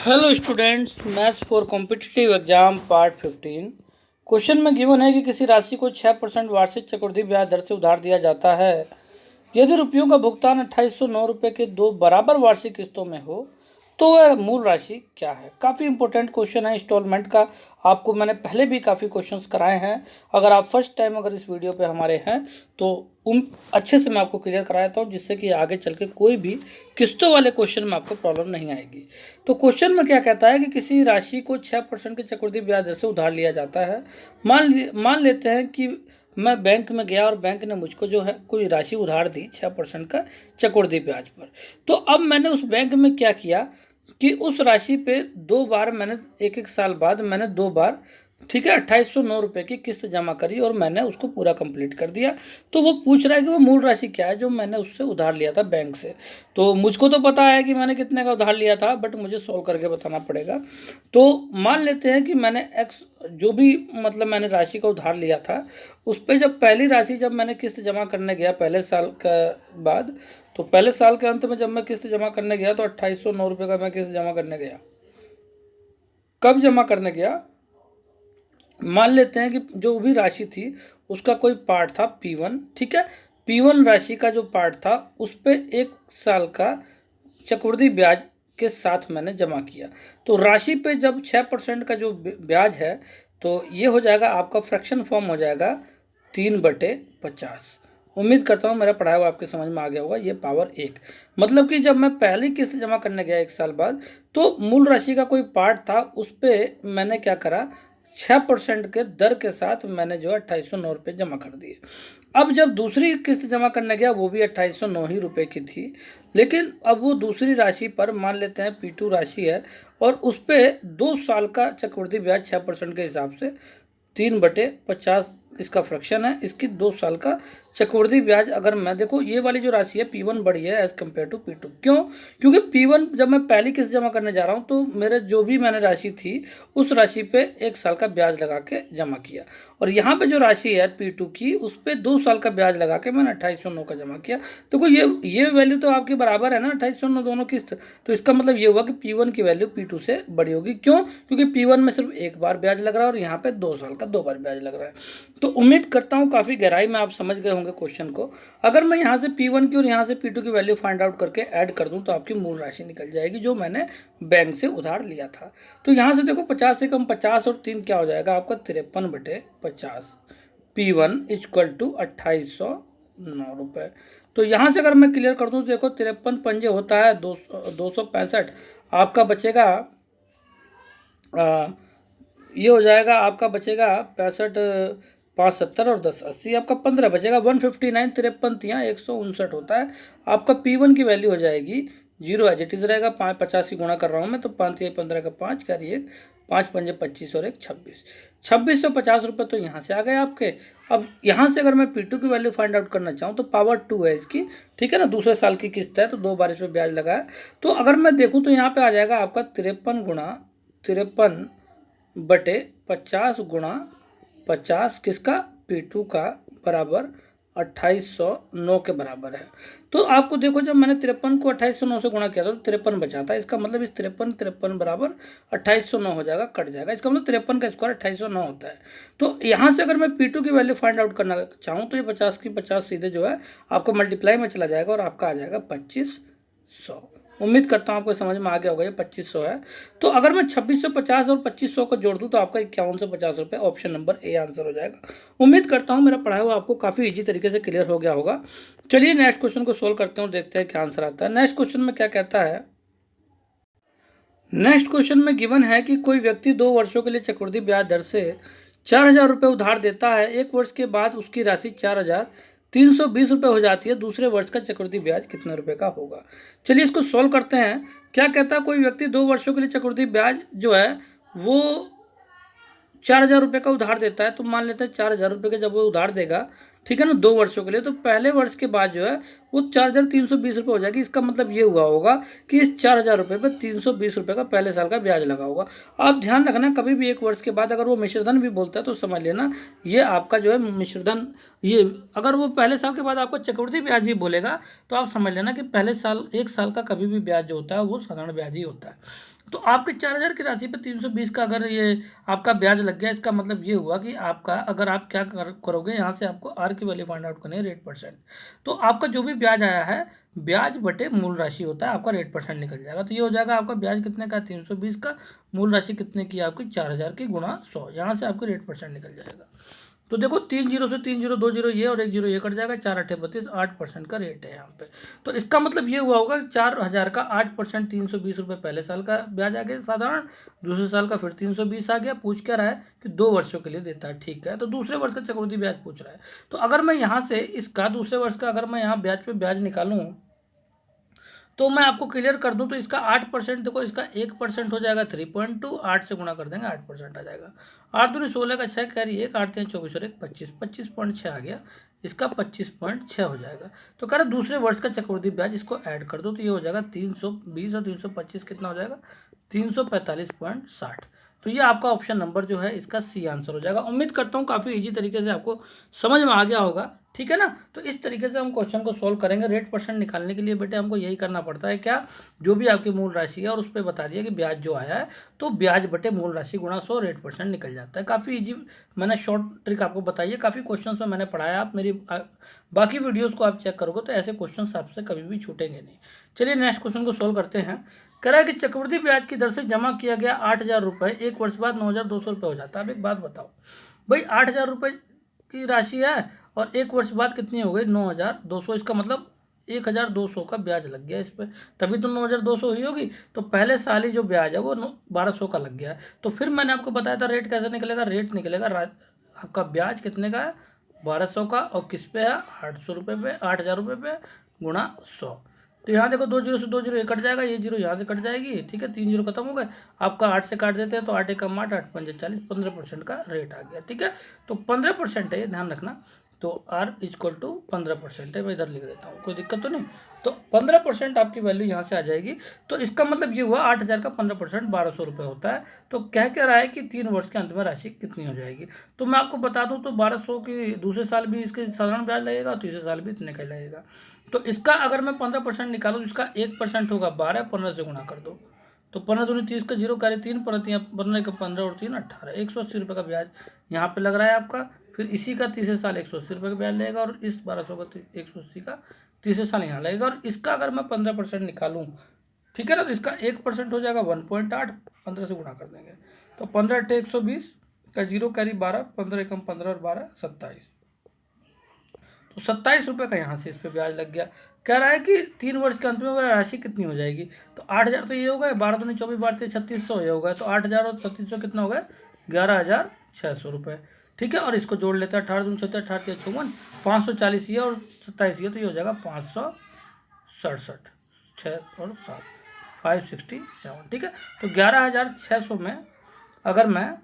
Hello students, maths for competitive exam part 15। Question में given है कि किसी राशि को 6% वार्षिक चक्रवृद्धि ब्याज दर से उधार दिया जाता है। यदि रुपयों का भुगतान 2809 रुपये के दो बराबर वार्षिक किस्तों में हो तो वह मूल राशि क्या है। काफ़ी इंपॉर्टेंट क्वेश्चन है इंस्टॉलमेंट का। आपको मैंने पहले भी काफ़ी क्वेश्चंस कराए हैं। अगर आप फर्स्ट टाइम अगर इस वीडियो पे हमारे हैं तो अच्छे से मैं आपको क्लियर कराता हूँ, जिससे कि आगे चल के कोई भी किस्तों वाले क्वेश्चन में आपको प्रॉब्लम नहीं आएगी। तो क्वेश्चन में क्या कहता है कि किसी राशि को 6% के चक्रवृद्धि ब्याज दर से उधार लिया जाता है। मान लेते हैं कि मैं बैंक में गया और बैंक ने मुझको जो है कोई राशि उधार दी 6% का चक्रवृद्धि ब्याज पर। तो अब मैंने उस बैंक में क्या किया कि उस राशि पे दो बार मैंने एक साल बाद मैंने दो बार, ठीक है, 2809 रुपये की किस्त जमा करी और मैंने उसको पूरा कंप्लीट कर दिया। तो वो पूछ रहा है कि वो मूल राशि क्या है जो मैंने उससे उधार लिया था बैंक से। तो मुझको तो पता है कि मैंने कितने का उधार लिया था, बट मुझे सॉल्व करके बताना पड़ेगा। तो मान लेते हैं कि मैंने एक्स जो भी मतलब मैंने राशि का उधार लिया था, उस पर जब पहली राशि जब मैंने किस्त जमा करने गया पहले साल का बाद, तो पहले साल के अंत में जब मैं किस्त जमा करने गया तो 2809 रुपये का मैं किस्त जमा करने गया। कब जमा करने गया? मान लेते हैं कि जो भी राशि थी उसका कोई पार्ट था P1, ठीक है। P1 राशि का जो पार्ट था उस पर एक साल का चक्रवृद्धि ब्याज के साथ मैंने जमा किया। तो राशि पे जब 6% का जो ब्याज है तो ये हो जाएगा आपका फ्रैक्शन फॉर्म हो जाएगा 3/50। उम्मीद करता हूँ मेरा पढ़ाया हुआ आपके समझ में आ गया होगा। ये पावर 1 मतलब कि जब मैं पहली किस्त जमा करने गया एक साल बाद तो मूल राशि का कोई पार्ट था, उस पर मैंने क्या करा, 6% के दर के साथ मैंने जो है 2809 रुपये जमा कर दिए। अब जब दूसरी किस्त जमा करने गया वो भी 2809 ही रुपये की थी, लेकिन अब वो दूसरी राशि पर मान लेते हैं P2 राशि है और उस पर 2 साल का चक्रवृद्धि ब्याज 6% के हिसाब से 3/50 इसका फ्रैक्शन है, इसकी 2 साल का चक्रवृद्धि ब्याज। अगर मैं देखो ये वाली जो राशि है P1 बड़ी है एज कम्पेयर टू P2। क्यों? क्योंकि P1 जब मैं पहली किस्त जमा करने जा रहा हूँ तो मेरे जो भी मैंने राशि थी उस राशि पे 1 साल का ब्याज लगा के जमा किया, और यहाँ पे जो राशि है P2 की उस पर 2 साल का ब्याज लगा के मैंने 2809 का जमा किया। देखो ये वैल्यू तो आपके बराबर है ना, 2809 दोनों किस्त। तो इसका मतलब ये हुआ कि P1 की वैल्यू P2 से बड़ी होगी। क्यों? क्योंकि P1 में सिर्फ एक बार ब्याज लग रहा है और यहाँ पे 2 साल का 2 बार ब्याज लग रहा है। तो उम्मीद करता हूँ काफ़ी गहराई में आप समझ गए होंगे क्वेश्चन को। अगर मैं यहाँ से P1 की और यहाँ से P2 की वैल्यू फाइंड आउट करके ऐड कर दूँ तो आपकी मूल राशि निकल जाएगी जो मैंने बैंक से उधार लिया था। तो यहाँ से देखो 50 से कम 50 और 3 क्या हो जाएगा आपका 53/50। P1 इक्वल टू 2809 रुपये। तो यहाँ से अगर मैं क्लियर कर दूँ तो देखो 53 पंजे होता है 265। आपका बचेगा ये हो जाएगा, आपका बचेगा 65, 570 और 1080, आपका 15 बचेगा 159। 53 159 होता है। आपका P1 की वैल्यू हो जाएगी 0 एज इट इज रहेगा। 550 की गुणा कर रहा हूँ मैं तो 5 15 का 5 करिए, 5 पंजे 25 और 1 26, 2650 रुपये तो यहाँ से आ गए आपके। अब यहाँ से अगर मैं P2 की वैल्यू फाइंड आउट करना चाहूँ तो पावर 2 है इसकी, ठीक है ना, दूसरे साल की किस्त है तो 2 बार इस पर ब्याज लगा है। तो अगर मैं देखूँ तो यहाँ पे आ जाएगा आपका 53/50 गुणा 50 किसका, P2 का, बराबर 2809 के बराबर है। तो आपको देखो जब मैंने 53 को 2809 से गुणा किया था तो 53 बचा था। इसका मतलब इस 53 बराबर 2809 हो जाएगा, कट जाएगा। इसका मतलब 53 का स्क्वायर 2809 होता है। तो यहाँ से अगर मैं P2 की वैल्यू फाइंड आउट करना चाहूँ तो ये 50 की 50 सीधे जो है आपको मल्टीप्लाई में चला जाएगा और आपका आ जाएगा 2500। उम्मीद करता हूँ आपको समझ में आ गया होगा, ये 2500 है। तो अगर मैं 2650 और 2500 को जोड़ दूँ तो आपका 5150 रुपये, ऑप्शन नंबर ए आंसर हो जाएगा। उम्मीद करता हूँ मेरा पढ़ाया हुआ आपको काफ़ी इजी तरीके से क्लियर हो गया होगा। चलिए नेक्स्ट क्वेश्चन को सोल्व करते हैं और देखते हैं क्या आंसर आता है। नेक्स्ट क्वेश्चन में क्या कहता है, नेक्स्ट क्वेश्चन में गिवन है कि कोई व्यक्ति 2 वर्षों के लिए चक्रवृद्धि ब्याज दर से 4000 रुपये उधार देता है। 1 वर्ष के बाद उसकी राशि 4320 रुपये हो जाती है। दूसरे वर्ष का चक्रवृद्धि ब्याज कितने रुपए का होगा? चलिए इसको सॉल्व करते हैं। क्या कहता है, कोई व्यक्ति 2 वर्षों के लिए चक्रवृद्धि ब्याज जो है वो 4000 रुपये का उधार देता है। तो मान लेते हैं 4000 रुपये का जब वो उधार देगा, ठीक है ना, 2 वर्षों के लिए, तो पहले वर्ष के बाद जो है वो 4320 रुपये हो जाएगी। इसका मतलब ये हुआ होगा कि इस 4000 रुपये पर 320 रुपये का पहले साल का ब्याज लगा होगा। आप ध्यान रखना कभी भी 1 वर्ष के बाद अगर वो मिश्रधन भी बोलता है तो समझ लेना ये आपका जो है मिश्रधन, ये अगर वो पहले साल के बाद आपको चक्रवृद्धि ब्याज भी बोलेगा तो आप समझ लेना कि पहले साल 1 साल का कभी भी ब्याज जो होता है वो साधारण ब्याज ही होता है। तो आपके 4,000 की राशि पे 320 का अगर ये आपका ब्याज लग गया, इसका मतलब ये हुआ कि आपका, अगर आप क्या करोगे, यहाँ से आपको आर की वैल्यू फाइंड आउट करनी है, रेट परसेंट। तो आपका जो भी ब्याज आया है, ब्याज बटे मूल राशि होता है, आपका रेट परसेंट निकल जाएगा। तो ये हो जाएगा आपका ब्याज कितने का, 320 का, मूल राशि कितने की आपकी, 4,000 की, गुणा 100, यहाँ से आपकी रेट परसेंट निकल जाएगा। तो देखो 3 जीरो से 3 जीरो, 2 जीरो ये और 1 जीरो ये कट जाएगा, 4 8 32, 8% का रेट है यहाँ पे। तो इसका मतलब ये हुआ होगा 4,000 का 8%, 320 रुपये पहले साल का ब्याज आ गया साधारण, दूसरे साल का फिर 320 आ गया। पूछ क्या रहा है कि 2 वर्षों के लिए देता है, ठीक है। तो दूसरे वर्ष का चक्रवृद्धि ब्याज पूछ रहा है। तो अगर मैं यहाँ से इसका दूसरे वर्ष का अगर मैं यहाँ ब्याज पे ब्याज निकालूँ, तो मैं आपको क्लियर कर दूं, तो इसका 8%, देखो इसका 1% हो जाएगा 3.2, 8 से गुणा कर देंगे 8% आ जाएगा। 8 दूनी 16 का 6 कैरी 1, 8 3 24 और 1 25, 25.6 आ गया, इसका 25.6 हो जाएगा। तो कह रहे दूसरे वर्ष का चक्रवृद्धि ब्याज, इसको ऐड कर दो तो ये हो जाएगा 320 और 325 कितना हो जाएगा, 345.60। तो ये आपका ऑप्शन नंबर जो है इसका सी आंसर हो जाएगा। उम्मीद करता हूँ काफ़ी इजी तरीके से आपको समझ में आ गया होगा, ठीक है ना। तो इस तरीके से हम क्वेश्चन को सोल्व करेंगे। रेट परसेंट निकालने के लिए बेटे हमको यही करना पड़ता है, क्या, जो भी आपकी मूल राशि है और उस पर बता दिया कि ब्याज जो आया है, तो ब्याज बटे मूल राशि गुणा 100, रेट परसेंट निकल जाता है। काफ़ी इजी मैंने शॉर्ट ट्रिक आपको बताई है, काफ़ी क्वेश्चन में मैंने पढ़ाया। आप मेरी बाकी वीडियोज़ को आप चेक करोगे तो ऐसे क्वेश्चन आपसे कभी भी छूटेंगे नहीं। चलिए नेक्स्ट क्वेश्चन को सोल्व करते हैं। कह रहा है कि चक्रवृद्धि ब्याज की दर से जमा किया गया 8,000 रुपये 1 वर्ष बाद 9,200 रुपये हो जाता है। अब एक बात बताओ भाई, 8,000 रुपये की राशि है और 1 वर्ष बाद कितनी हो गई, 9,200, इसका मतलब 1,200 का ब्याज लग गया इस पर, तभी तो 9,200 हुई होगी। तो पहले साल ही जो ब्याज है वो 1,200 का लग गया है। तो फिर मैंने आपको बताया था रेट कैसे निकलेगा, रेट निकलेगा आपका ब्याज कितने का है, 1,200 का, और किस पे है, 800 रुपये पे, 8,000 रुपये पे, गुणा 100। तो यहाँ देखो 2 जीरो से 2 जीरो ये कट जाएगा, ये जीरो यहाँ से कट जाएगी, ठीक है, 3 जीरो खत्म हो गए। आपका 8 से काट देते हैं तो 8 एकम 8, 8 पंजे 40, 15% का रेट आ गया, ठीक है। तो 15% है, ये ध्यान रखना। तो आर इक्वल टू 15% है, मैं इधर लिख देता हूँ, कोई दिक्कत तो नहीं। तो 15% आपकी वैल्यू यहाँ से आ जाएगी। तो इसका मतलब ये हुआ 8,000 का 15% 1,200 रुपये होता है। तो कह रहा है कि 3 वर्ष के अंत में राशि कितनी हो जाएगी। तो मैं आपको बता दूं, तो 1,200 की दूसरे साल भी इसके साधारण ब्याज लगेगा और तीसरे साल भी इतने का लगेगा। तो इसका अगर मैं 15% निकालूँ तो इसका 1% होगा 12, 15 से गुणा कर दो। तो 15 दूनी 30 का जीरो कार्य 3 15 का 15 और 3 18, 180 रुपये का ब्याज यहाँ पे लग रहा है आपका। फिर इसी का तीसरे साल 180 रुपये का ब्याज लगेगा, और इस 1,200 का 180 का तीसरे साल यहाँ लगेगा। और इसका अगर मैं 15% निकालूँ, ठीक है ना, तो इसका 1% हो जाएगा 1.8, 15 से गुणा कर देंगे तो 15 अट्ठे 120 का जीरो कैरी 12, 15 एकम 15 और 12 27, तो 27 रुपये का यहाँ से इस पर ब्याज लग गया। कह रहा है कि 3 वर्ष के अंत में वह राशि कितनी हो जाएगी। तो 8,000 तो ये हो गए, 12 दूनी 24, 12 3600 ये होगा। तो 8,000 और 3600 कितना हो गया, 11,600 रुपये, ठीक है। और इसको जोड़ लेते हैं, 18 दूनी 36, 18 54, 540 ये और 27 ये, तो ये हो जाएगा 567, 6 और 7, 567, ठीक है। तो 11,600 में अगर मैं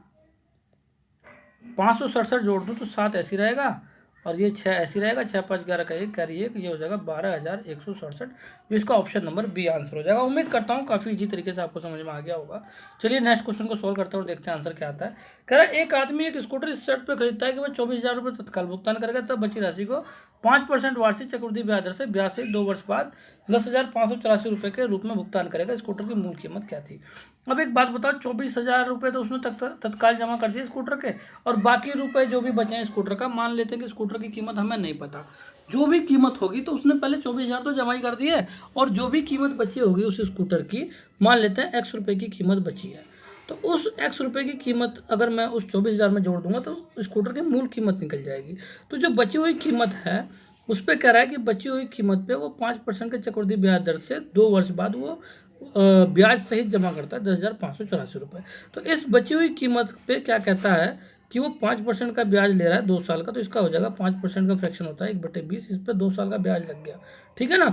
567 जोड़ दूँ तो 7 ऐसी रहेगा और ये 6 ऐसी रहेगा, 6 5 11 का 1 कैरी 1, ये हो जाएगा 12,167, जो इसका ऑप्शन नंबर बी आंसर हो जाएगा। उम्मीद करता हूँ काफ़ी इजी तरीके से आपको समझ में आ गया होगा। चलिए नेक्स्ट क्वेश्चन को सोल्व करते हैं और देखते हैं आंसर क्या आता है। कह रहा है एक आदमी एक स्कूटर इस शर्त पर खरीदता है कि वह 24,000 रुपये तत्काल भुगतान करेगा, तब बची राशि को 5% वार्षिक चक्रवृद्धि ब्याज दर से ब्याज से 2 वर्ष बाद 10,584 रुपये के रूप में भुगतान करेगा। स्कूटर की मूल कीमत क्या थी। अब एक बात बताओ, 24,000 रुपये तो उसने तत्काल जमा कर दिए स्कूटर के, और बाकी रुपए जो भी बचे हैं स्कूटर का, मान लेते हैं कि स्कूटर की कीमत हमें नहीं पता, जो भी कीमत होगी तो उसने पहले 24,000 तो जमा ही कर दिए, और जो भी कीमत बची होगी उस स्कूटर की, मान लेते हैं x रुपये की कीमत बची है, तो उस x रुपये की कीमत अगर मैं उस 24,000 में जोड़ दूंगा तो स्कूटर की मूल कीमत निकल जाएगी। तो जो बची हुई कीमत है उस पर कह रहा है कि बची हुई कीमत पे वो 5% के चक्रवृद्धि ब्याज दर से 2 वर्ष बाद वो ब्याज सहित जमा करता है 10,584 रुपये। तो इस बची हुई कीमत पे क्या कहता है कि वो 5% का ब्याज ले रहा है 2 साल का, तो इसका हो जाएगा 5% का फ्रैक्शन होता है 1/20, इस पर 2 साल का ब्याज लग गया, ठीक है ना।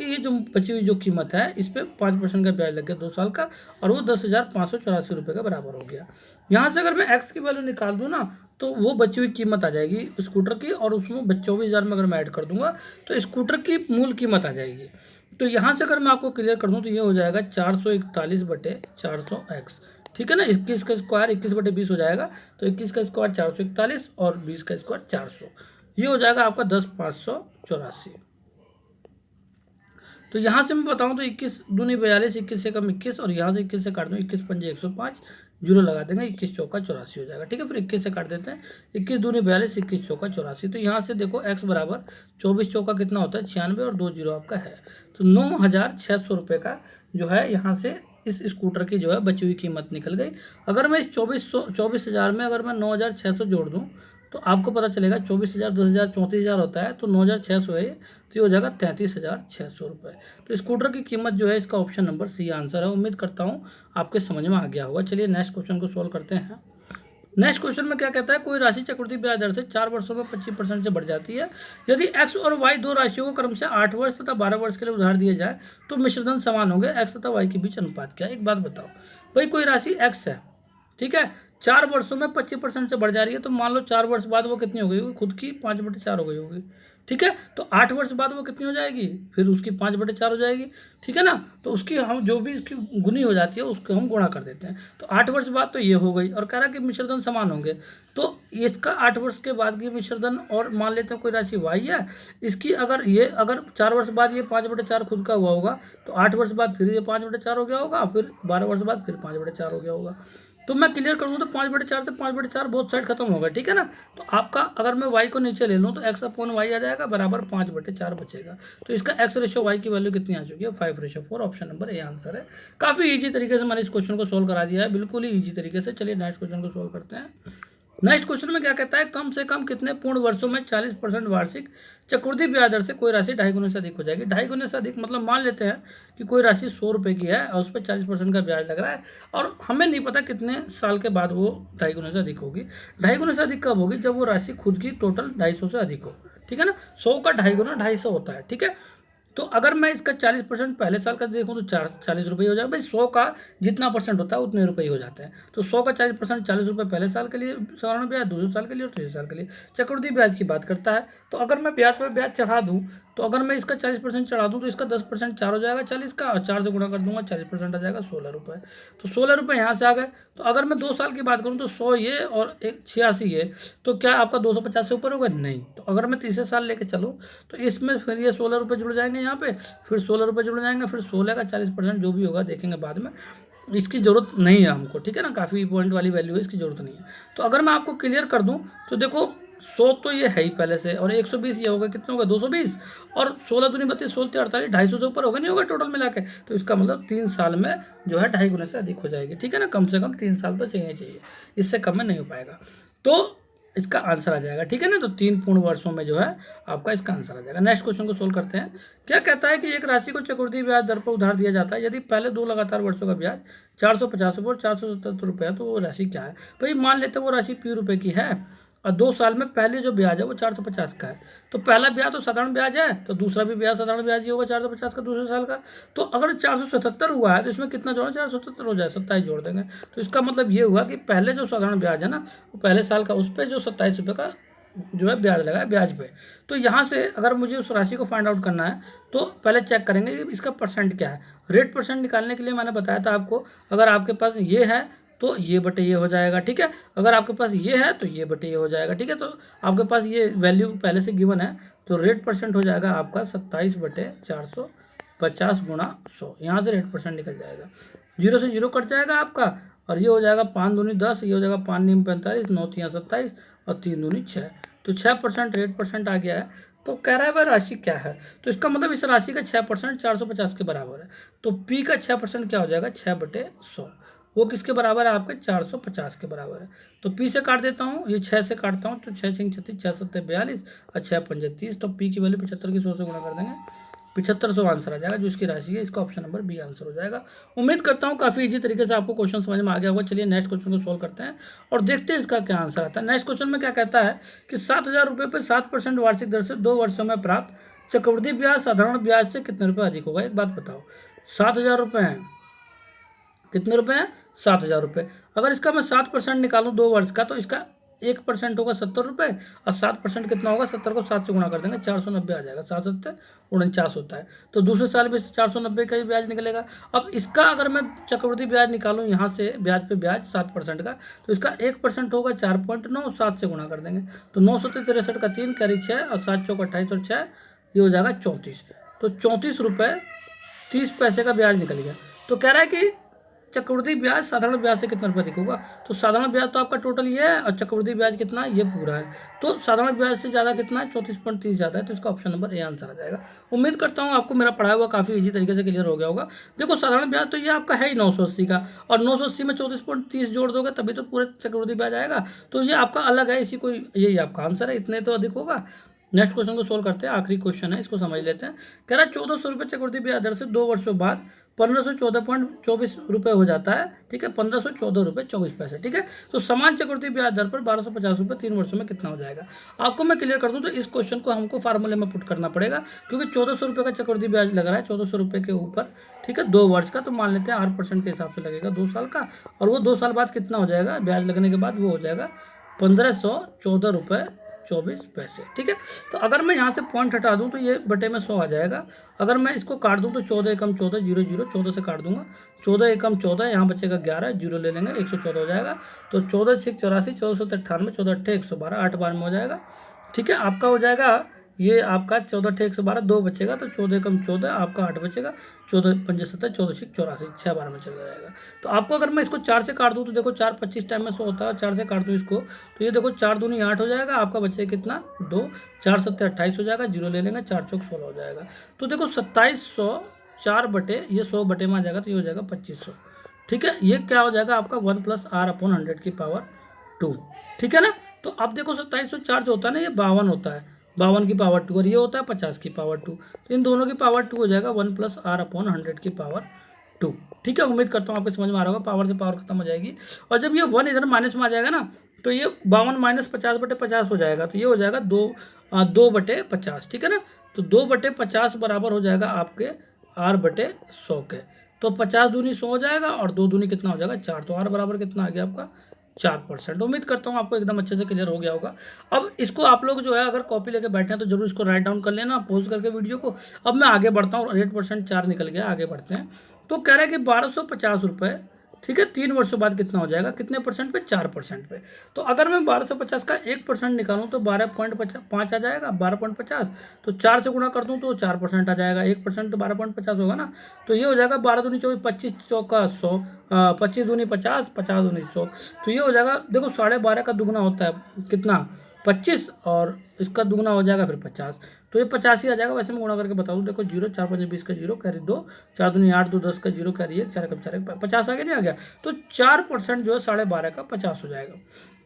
ये जो बची हुई जो कीमत है इस पर 5% का ब्याज लग गया 2 साल का, और वो 10,584 रुपये का बराबर हो गया। यहाँ से अगर मैं एक्स की वैल्यू निकाल दूँ ना, तो वो बची हुई कीमत आ जाएगी स्कूटर की, और उसमें 24,000 में अगर मैं ऐड कर दूंगा तो स्कूटर की मूल कीमत आ जाएगी। तो यहाँ से अगर मैं आपको क्लियर कर दूँ तो ये हो जाएगा 441/400x, ठीक है ना। 21 का स्क्वायर 21/20 हो जाएगा, तो 21 का स्क्वायर 441 और 20 का स्क्वायर 400, ये हो जाएगा आपका 10,584। तो तो यहाँ से मैं बताऊँ तो 21 दूनी 42, 21 से कम 21, और यहाँ से 21 से काट दूँ 21 पंजे 105, जीरो लगा देंगे, 21 चौका 84 हो जाएगा। ठीक है, फिर 21 से काट देते हैं, 21 दूनी 42, 21 चौका 84। तो यहाँ से देखो x बराबर 24 चौका कितना होता है 96, और 2 जीरो आपका है। तो 9,600 रुपये का जो है यहाँ से इस स्कूटर की जो है बची हुई कीमत निकल गई। अगर मैं इस 24,000 में अगर मैं 9,600 जोड़ दूँ तो आपको पता चलेगा 24,000, 10,000, 34,000 होता है, तो 9,600 है, तो ये हो जाएगा 33,600 रुपये। तो स्कूटर की कीमत जो है इसका ऑप्शन नंबर सी आंसर है। उम्मीद करता हूँ आपके समझ में आ गया होगा। चलिए नेक्स्ट क्वेश्चन को सोल्व करते हैं। नेक्स्ट क्वेश्चन में क्या कहता है, कोई राशि चक्रवृद्धि ब्याज दर से 4 वर्षों में 25% से बढ़ जाती है। यदि एक्स और वाई दो राशियों को क्रम से 8 वर्ष तथा 12 वर्ष के लिए उधार दिए जाए तो मिश्रधन समान होंगे। एक्स तथा वाई के बीच अनुपात क्या है। एक बात बताओ भाई, कोई राशि एक्स है, ठीक है, 4 वर्षों में 25% से बढ़ जा रही है, तो मान लो 4 वर्ष बाद वो कितनी हो गई होगी, खुद की 5/4 हो गई होगी। ठीक है, तो 8 वर्ष बाद वो कितनी हो जाएगी, फिर उसकी 5/4 हो जाएगी। ठीक है ना, तो उसकी हम जो भी उसकी गुनी हो जाती है उसको हम गुणा कर देते हैं। तो 8 वर्ष बाद तो ये हो गई, और कह रहा है कि मिश्रधन समान होंगे, तो इसका 8 वर्ष के बाद की मिश्रधन, और मान लेते हैं कोई राशि वाई है, इसकी अगर 4 वर्ष बाद ये 5/4 खुद का हुआ होगा, तो 8 वर्ष बाद फिर ये 5/4 हो गया होगा, फिर 12 वर्ष बाद फिर 5/4 हो गया होगा। तो मैं क्लियर कर दूँ तो 5/4 से 5/4 बोथ साइड खत्म होगा। ठीक है ना, तो आपका अगर मैं y को नीचे ले लूँ तो x/y आ जाएगा बराबर 5/4 बचेगा। तो इसका x/y की वैल्यू कितनी आ चुकी है, 5/4। ऑप्शन नंबर ए आंसर है। काफ़ी ईजी तरीके से मैंने इस क्वेश्चन को सोल्व करा दिया है, बिल्कुल ही ईजी तरीके से। चलिए नेक्स्ट क्वेश्चन को सोल्व करते हैं। नेक्स्ट क्वेश्चन में क्या कहता है, कम से कम कितने पूर्ण वर्षों में 40% वार्षिक चक्रवृद्धि ब्याज दर से कोई राशि 2.5 गुने से अधिक हो जाएगी। 2.5 गुने से अधिक मतलब मान लेते हैं कि कोई राशि 100 रुपये की है और उस पर 40% का ब्याज लग रहा है, और हमें नहीं पता कितने साल के बाद वो 2.5 गुने से अधिक होगी। 2.5 गुने से अधिक कब होगी, जब वो राशि खुद की टोटल 250 से अधिक हो। ठीक है ना, 100 का 2.5 गुना 250 होता है। ठीक है, तो अगर मैं इसका 40% पहले साल का देखूँ तो 40 रुपये हो जाएगा। भाई 100 का जितना परसेंट होता है उतने रुपये ही हो जाते हैं। तो 100 का 40%, 40 रुपये पहले साल के लिए साधारण ब्याज, दूसरे साल के लिए और तीसरे साल के लिए चक्रवृद्धि ब्याज की बात करता है। तो अगर मैं ब्याज पर ब्याज चढ़ा दूँ, तो अगर मैं इसका 40% चढ़ा दूँ तो इसका 10% 4 हो जाएगा 40 का, और 4 से गुणा कर दूंगा 40% आ जाएगा 16 रुपये। तो 16 रुपये यहाँ से आ गए। तो अगर मैं 2 साल की बात करूँ तो 100 ये और 86 ये, तो क्या आपका 250 से ऊपर होगा, नहीं। तो अगर मैं तीसरे साल लेके चलूँ तो इसमें फिर ये 16 रुपये जुड़ जाएंगे यहाँ पे, फिर 16 रुपये जुड़ जाएंगे, फिर 16 का 40% जो भी होगा देखेंगे बाद में, इसकी ज़रूरत नहीं है हमको। ठीक है ना, काफ़ी पॉइंट वाली वैल्यू है, इसकी ज़रूरत नहीं है। तो अगर मैं आपको क्लियर कर दूं तो देखो 100 तो ये है ही पहले से, और 120 ये होगा, कितना होगा 220, और 16 दूनी 32, 16 48, 250 से ऊपर होगा, नहीं होगा टोटल मिला के। तो इसका मतलब 3 साल में जो है 2.5 गुने से अधिक हो जाएगी। ठीक है ना, कम से कम 3 साल तो चाहिए, इससे कम में नहीं हो पाएगा। तो इसका आंसर आ जाएगा। ठीक है ना, तो 3 पूर्ण वर्षों में जो है आपका इसका आंसर आ जाएगा। नेक्स्ट क्वेश्चन को सोल्व करते हैं। क्या कहता है कि एक राशि को चक्रवृद्धि ब्याज दर पर उधार दिया जाता है, यदि पहले 2 लगातार वर्षों का ब्याज 450 रुपये और 477 रुपये है, तो वो राशि क्या है। भाई मान लेते हैं वो राशि P रुपये की है, और 2 साल में पहले जो ब्याज है वो 450 का है। तो पहला ब्याज तो साधारण ब्याज है, तो दूसरा भी ब्याज साधारण ब्याज ही होगा 450 का दूसरे साल का। तो अगर 477 हुआ है तो इसमें कितना जोड़ा, 477 हो जाए, 27 जोड़ देंगे। तो इसका मतलब ये हुआ कि पहले जो साधारण ब्याज है ना, वो पहले साल का, उस पर जो 27 रुपये का जो है ब्याज लगा है ब्याज पे। तो यहाँ से अगर मुझे उस राशि को फाइंड आउट करना है तो पहले चेक करेंगे कि इसका परसेंट क्या है। रेट परसेंट निकालने के लिए मैंने बताया था आपको, अगर आपके पास ये है तो ये बटे ये हो जाएगा। ठीक है, अगर आपके पास ये है तो ये बटे ये हो जाएगा। ठीक है, तो आपके पास ये वैल्यू पहले से गिवन है, तो रेट परसेंट हो जाएगा आपका 27/450 गुणा 100। यहाँ से रेट परसेंट निकल जाएगा, 0 से 0 कट जाएगा आपका, और ये हो जाएगा 5 दूनी 10, ये हो जाएगा 5 नीम 45, 9 तियाँ 27, और 3 दूनी 6। तो 6% रेट परसेंट आ गया है। तो कह रहा है वह राशि क्या है, तो इसका मतलब इस राशि का 6% 450 के बराबर है। तो P का 6% क्या हो जाएगा, 6/100। वो किसके बराबर है, आपके 450 के बराबर है। तो P से काट देता हूँ, ये 6 से काटता हूँ, तो 6 6 36, 6 7 42, और 6 5 30। तो P की वैल्यू 75 की 100 से गुणा कर देंगे, 7500 आंसर आ जाएगा, जो इसकी राशि है। इसका ऑप्शन नंबर बी आंसर हो जाएगा। उम्मीद करता हूँ काफ़ी इजी तरीके से आपको क्वेश्चन समझ में आ गया होगा। चलिए नेक्स्ट क्वेश्चन को सोल्व करते हैं और देखते हैं इसका क्या आंसर आता है। नेक्स्ट क्वेश्चन में क्या कहता है कि 7,000 रुपये पर 7% वार्षिक दर से 2 वर्षों में प्राप्त चक्रवृद्धि ब्याज साधारण ब्याज से कितने रुपये अधिक होगा। एक बात बताओ, 7,000 रुपये हैं, कितने रुपए हैं, 7,000 रुपये। अगर इसका मैं 7% निकालूँ 2 वर्ष का, तो इसका 1% होगा 70 रुपये, और 7% कितना होगा, 70 को 7 से गुणा कर देंगे, 490 आ जाएगा। 7 7 49 होता है। तो दूसरे साल में 490 का ही ब्याज निकलेगा। अब इसका अगर मैं चक्रवृद्धि ब्याज निकालूँ यहाँ से, ब्याज पे ब्याज 7% का, तो इसका 1% होगा 4.9, 7 से गुणा कर देंगे, तो 9 7 63 का 3 कैरी 6, और 7 चौक 28 और 6 ये हो जाएगा 34। तो 34 रुपये 30 पैसे का ब्याज निकल गया। तो कह रहा है कि चक्रवृद्धि ब्याज साधारण ब्याज से कितना रुपया अधिक होगा। तो साधारण ब्याज तो आपका टोटल ये है और चक्रवृद्धि ब्याज कितना है, ये पूरा है। तो साधारण ब्याज से ज़्यादा कितना है, 34.30 ज़्यादा है। तो इसका ऑप्शन नंबर ए आंसर आ जाएगा। उम्मीद करता हूँ आपको मेरा पढ़ाया हुआ काफ़ी ईजी तरीके से क्लियर हो गया होगा। देखो साधारण ब्याज तो ये आपका है ही 980 का, और 980 में 34.30 जोड़ दोगे तभी तो पूरे चक्रवृद्धि ब्याज आएगा। तो ये आपका अलग है, इसी को यही आपका आंसर है, इतने तो अधिक होगा। नेक्स्ट क्वेश्चन को सोल्व करते हैं, आखिरी क्वेश्चन है, इसको समझ लेते हैं। कह रहा है 1400 रुपये चक्रवृद्धि ब्याज दर से 2 वर्षों बाद 1514.24 रुपये हो जाता है। ठीक है, 1514 रुपये 24 पैसे। ठीक है, तो समान चक्रवृद्धि ब्याज दर पर 1250 रुपये 3 वर्षों में कितना हो जाएगा। आपको मैं क्लियर कर दूं तो इस क्वेश्चन को हमको फार्मूले में पुट करना पड़ेगा, क्योंकि 1400 रुपये का चक्रवृद्धि ब्याज लग रहा है 1400 रुपये के ऊपर। ठीक है, 2 वर्ष का, तो मान लेते हैं 8% के हिसाब से लगेगा 2 साल का, और वो 2 साल बाद कितना हो जाएगा ब्याज लगने के बाद, वो हो जाएगा 1514 रुपये 24 पैसे। ठीक है, तो अगर मैं यहाँ से पॉइंट हटा दूँ तो ये बटे में 100 आ जाएगा। अगर मैं इसको काट दूँ तो 14 एकम 14 0 0 14 से काट दूंगा, 14 एकम 14, यहाँ बचेगा 11, जीरो ले लेंगे, 114 हो जाएगा। तो 14 6 84, 1498, 14 8 112, 8 बार में हो जाएगा। ठीक है, आपका हो जाएगा ये आपका 14 8 112, 2 बचेगा, तो 14 कम 14 आपका 8 बचेगा, 14 5 70, 14 6 84, 6 बार में चला जाएगा। तो आपको अगर मैं इसको 4 से काट दूँ तो देखो 4 25 टाइम में 100 होता है, 4 से काट दूँ इसको तो ये देखो 4 दूनी 8 हो जाएगा, आपका बचेगा कितना 2, 4 7 28 हो जाएगा, जीरो ले लेंगे, 4 चौक 16 हो जाएगा। तो देखो 2700 4 बटे ये 100 बटे में आ जाएगा, तो ये हो जाएगा 2500। ठीक है, ये क्या हो जाएगा आपका 1 + r/100 की पावर 2। ठीक है ना, तो अब देखो 2704 जो होता है ना, ये 52 होता है, 52 की पावर 2, और ये होता है 50 की पावर 2। तो इन दोनों की पावर 2 हो जाएगा 1 + r/100 की पावर 2। ठीक है, उम्मीद करता हूँ आपको समझ में आ रहा होगा, पावर से पावर खत्म हो जाएगी। और जब ये 1 इधर माइनस में आ जाएगा ना, तो ये 52 - 50 बटे 50 हो जाएगा, तो ये हो जाएगा 2 बटे 50। ठीक है ना, तो 2 बटे 50 बराबर हो जाएगा आपके r/100 के। तो 50 दूनी 100 हो जाएगा, और 2 दूनी कितना हो जाएगा 4, तो r बराबर कितना आ गया आपका 4%। उम्मीद करता हूँ आपको एकदम अच्छे से क्लियर हो गया होगा। अब इसको आप लोग जो है अगर कॉपी लेके बैठे हैं तो जरूर इसको राइट डाउन कर लेना, पॉज करके वीडियो को। अब मैं आगे बढ़ता हूँ, 8% 4 निकल गया, आगे बढ़ते हैं। तो कह रहा है कि 1250 रुपये, ठीक है, 3 वर्षों बाद कितना हो जाएगा, कितने परसेंट पे, 4% पे। तो अगर मैं 1250 का 1% निकालूँ तो 12.5 आ जाएगा, 12.50। तो 4 से गुणा कर दूँ तो 4% आ जाएगा, 1% तो 12.50 होगा ना। तो ये हो जाएगा 12 दूनी 24, 25 चौका 100, 25 दूनी 50, 50 दूनी 100। तो ये हो जाएगा, देखो 12.5 का दुगुना होता है कितना 25, और इसका दुगुना हो जाएगा फिर 50, तो ये 50 ही आ जाएगा। वैसे मैं गुणा करके बता दूँ, देखो 0 4 5 20 का 0 कैरी 2, 4 दूनी 8 2 10 का 0 कैरी 1, 4 कम 4 50 आगे नहीं आ गया। तो 4% जो है 12.5 का 50 हो जाएगा।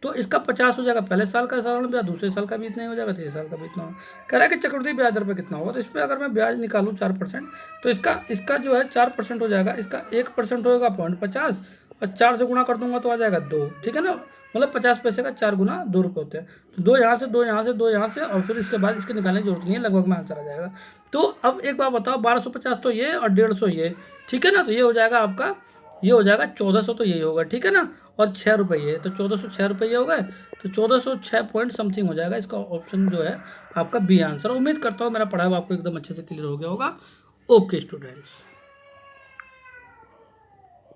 तो इसका 50 हो जाएगा पहले साल का साधारण ब्याज, दूसरे साल का भी इतना ही हो जाएगा, तीसरे साल का भी इतना होगा। कह रहा है कि चक्रवृद्धि ब्याज दर पर कितना होगा। तो इस पर अगर मैं ब्याज निकालूँ 4%, तो इसका जो है 4% हो जाएगा, इसका 1% होगा 0.50, और 4 से गुणा कर दूंगा तो आ जाएगा 2। ठीक है ना, मतलब 50 पैसे का 4 गुना 2 रुपये होते हैं। तो 2 यहाँ से 2 यहाँ से 2 यहाँ से, और फिर इसके बाद इसके निकालने की जरूरत नहीं है, लगभग में आंसर आ जाएगा। तो अब एक बार बताओ, 1250 तो ये और 150 ये, ठीक है ना, तो ये हो जाएगा आपका, ये हो जाएगा 1400, तो यही होगा। ठीक है ना, और 6 रुपये ये, तो 1406 रुपये हो गए, तो 1406 पॉइंट समथिंग हो जाएगा। इसका ऑप्शन जो है आपका बी आंसर। उम्मीद करता हूँ मेरा पढ़ा हुआ आपको एकदम अच्छे से क्लियर हो गया होगा। Okay students.